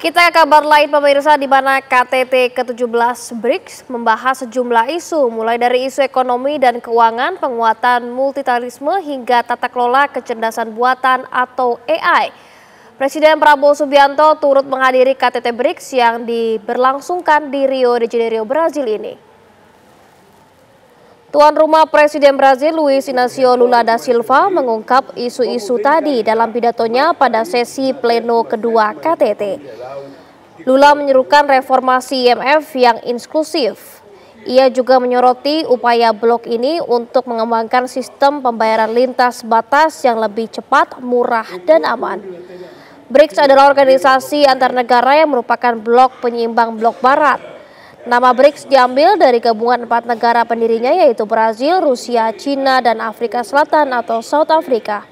Kita ke kabar lain pemirsa, di mana KTT ke-17 BRICS membahas sejumlah isu mulai dari isu ekonomi dan keuangan, penguatan multilateralisme hingga tata kelola kecerdasan buatan atau AI. Presiden Prabowo Subianto turut menghadiri KTT BRICS yang diberlangsungkan di Rio de Janeiro, Brazil ini. Tuan rumah Presiden Brazil Luiz Inácio Lula da Silva mengungkap isu-isu tadi dalam pidatonya pada sesi pleno kedua KTT. Lula menyerukan reformasi IMF yang inklusif. Ia juga menyoroti upaya blok ini untuk mengembangkan sistem pembayaran lintas batas yang lebih cepat, murah, dan aman. BRICS adalah organisasi antar negara yang merupakan blok penyeimbang blok barat. Nama BRICS diambil dari gabungan 4 negara pendirinya, yaitu Brazil, Rusia, Cina, dan Afrika Selatan atau South Africa.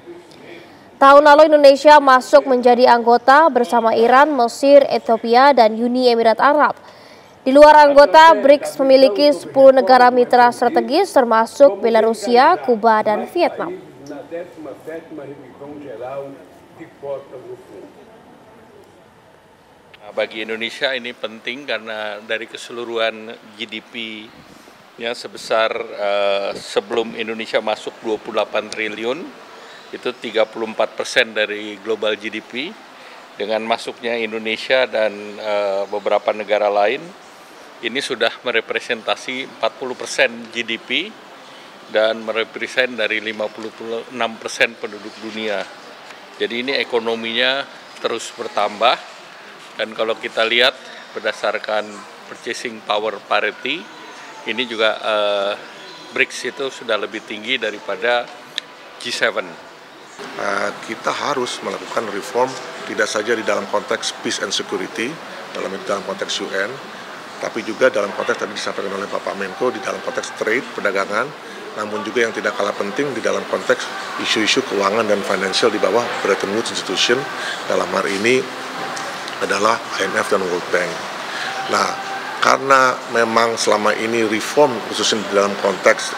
Tahun lalu Indonesia masuk menjadi anggota bersama Iran, Mesir, Ethiopia, dan Uni Emirat Arab. Di luar anggota, BRICS memiliki 10 negara mitra strategis termasuk Belarusia, Kuba, dan Vietnam. Bagi Indonesia ini penting karena dari keseluruhan GDP-nya sebesar sebelum Indonesia masuk 28 triliun, itu 34% dari global GDP. Dengan masuknya Indonesia dan beberapa negara lain, ini sudah merepresentasi 40% GDP dan merepresent dari 56% penduduk dunia. Jadi ini ekonominya terus bertambah. Dan kalau kita lihat berdasarkan purchasing power parity, ini juga BRICS itu sudah lebih tinggi daripada G7. Kita harus melakukan reform tidak saja di dalam konteks peace and security, dalam konteks UN, tapi juga dalam konteks tadi disampaikan oleh Bapak Menko di dalam konteks trade, perdagangan, namun juga yang tidak kalah penting di dalam konteks isu-isu keuangan dan financial di bawah Bretton Woods Institution, dalam hari ini adalah IMF dan World Bank. Nah, karena memang selama ini reform khususnya di dalam konteks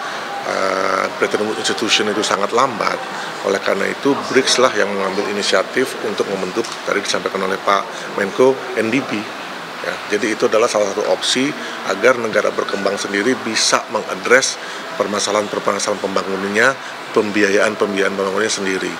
Bretton Woods Institution itu sangat lambat, oleh karena itu BRICS lah yang mengambil inisiatif untuk membentuk, tadi disampaikan oleh Pak Menko, NDB. Ya, jadi itu adalah salah satu opsi agar negara berkembang sendiri bisa mengadres permasalahan pembangunannya, pembiayaan pembangunannya sendiri.